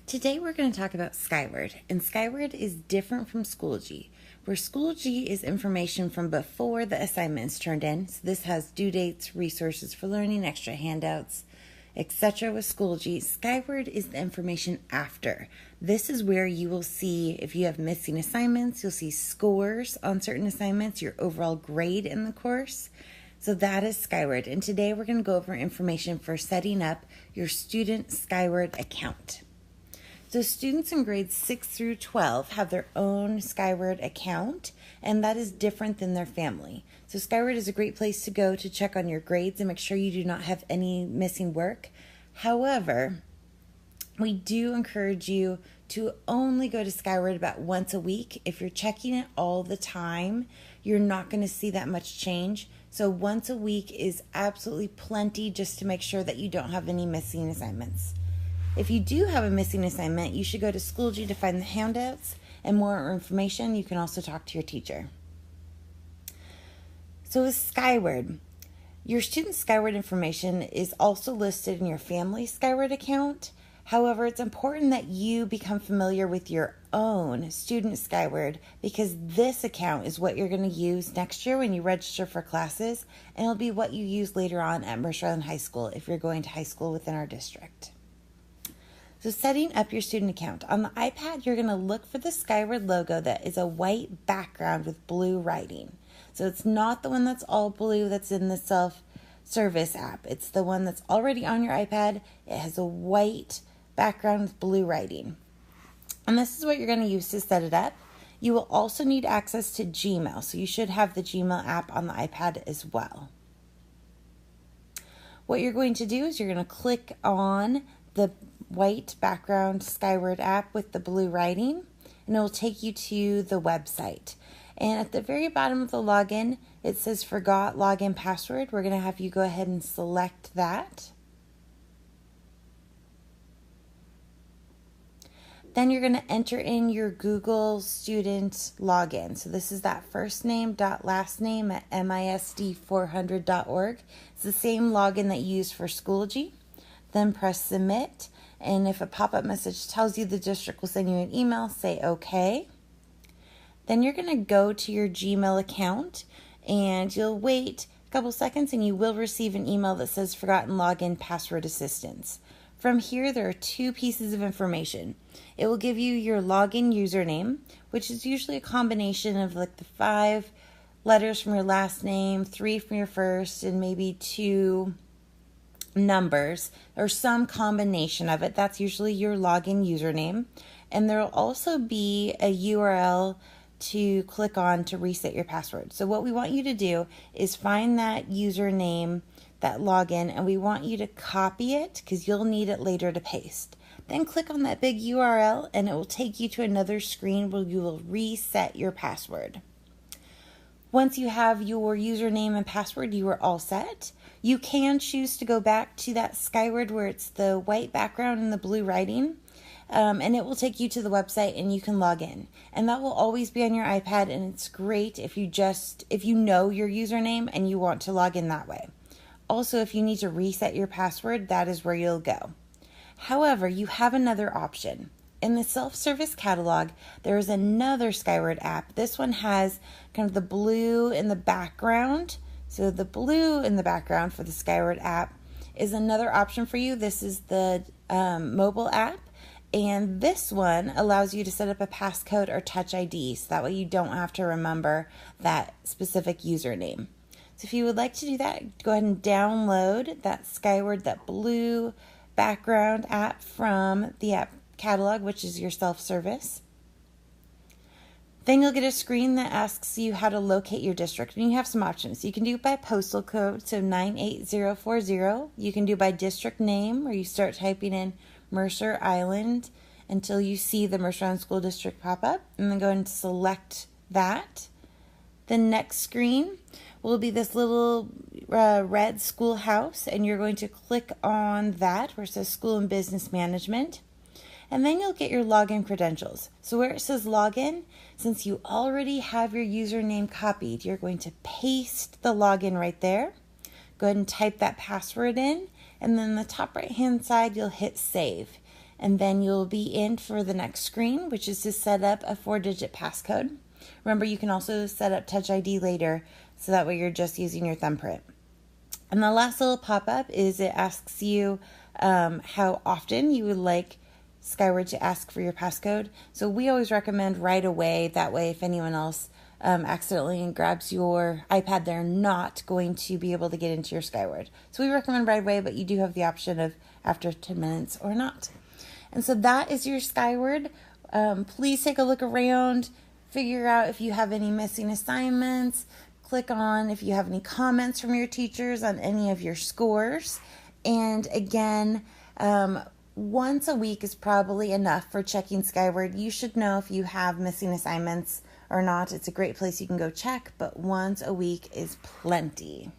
Today we're going to talk about Skyward, and Skyward is different from Schoology, where Schoology is information from before the assignment is turned in. So this has due dates, resources for learning, extra handouts, etc. With Schoology, Skyward is the information after. This is where you will see if you have missing assignments, you'll see scores on certain assignments, your overall grade in the course. So that is Skyward, and today we're going to go over information for setting up your student Skyward account. So students in grades 6 through 12 have their own Skyward account, and that is different than their family. So Skyward is a great place to go to check on your grades and make sure you do not have any missing work. However, we do encourage you to only go to Skyward about once a week. If you're checking it all the time, you're not going to see that much change. So once a week is absolutely plenty just to make sure that you don't have any missing assignments. If you do have a missing assignment, you should go to Schoology to find the handouts and more information. You can also talk to your teacher. So with Skyward, your student Skyward information is also listed in your family Skyward account. However, it's important that you become familiar with your own student Skyward because this account is what you're going to use next year when you register for classes, and it'll be what you use later on at Mercer Island High School if you're going to high school within our district. So setting up your student account. On the iPad, you're going to look for the Skyward logo that is a white background with blue writing. So it's not the one that's all blue that's in the self-service app. It's the one that's already on your iPad. It has a white background with blue writing. And this is what you're going to use to set it up. You will also need access to Gmail. So you should have the Gmail app on the iPad as well. What you're going to do is you're going to click on the white background Skyward app with the blue writing, and it will take you to the website. And at the very bottom of the login, it says forgot login password. We're going to have you go ahead and select that. Then you're going to enter in your Google student login. So this is that first name dot last name at misd400.org. It's the same login that you use for Schoology. Then press submit. And if a pop-up message tells you the district will send you an email, say okay. Then you're going to go to your Gmail account and you'll wait a couple seconds and you will receive an email that says forgotten login password assistance. From here, there are two pieces of information. It will give you your login username, which is usually a combination of like the 5 letters from your last name, 3 from your first, and maybe 2 numbers or some combination of it. That's usually your login username. And there will also be a URL to click on to reset your password. So what we want you to do is find that username, that login, and we want you to copy it because you'll need it later to paste. Then click on that big URL and it will take you to another screen where you will reset your password. Once you have your username and password, you are all set. You can choose to go back to that Skyward where it's the white background and the blue writing, and it will take you to the website and you can log in. And that will always be on your iPad, and it's great if you know your username and you want to log in that way. Also, if you need to reset your password, that is where you'll go. However, you have another option. In the self-service catalog, there is another Skyward app. This one has kind of the blue in the background. So the blue in the background for the Skyward app is another option for you. This is the mobile app. And this one allows you to set up a passcode or touch ID. So that way you don't have to remember that specific username. So if you would like to do that, go ahead and download that Skyward, that blue background app from the app catalog, which is your self-service. Then you'll get a screen that asks you how to locate your district, and you have some options. You can do it by postal code, so 98040. You can do by district name, where you start typing in Mercer Island until you see the Mercer Island School District pop up, and then go ahead and select that. The next screen will be this little red schoolhouse, and you're going to click on that where it says School and Business Management. And then you'll get your login credentials. So where it says login, since you already have your username copied, you're going to paste the login right there. Go ahead and type that password in, and then the top right hand side, you'll hit save. and then you'll be in for the next screen, which is to set up a 4-digit passcode. Remember, you can also set up Touch ID later, so that way you're just using your thumbprint. And the last little pop-up is it asks you how often you would like Skyward to ask for your passcode. So we always recommend right away. That way, if anyone else accidentally grabs your iPad, they're not going to be able to get into your Skyward. So we recommend right away, but you do have the option of after 10 minutes or not. And so that is your Skyward. Please take a look around, figure out if you have any missing assignments, click on if you have any comments from your teachers on any of your scores. And again, once a week is probably enough for checking Skyward. You should know if you have missing assignments or not. It's a great place you can go check, but once a week is plenty.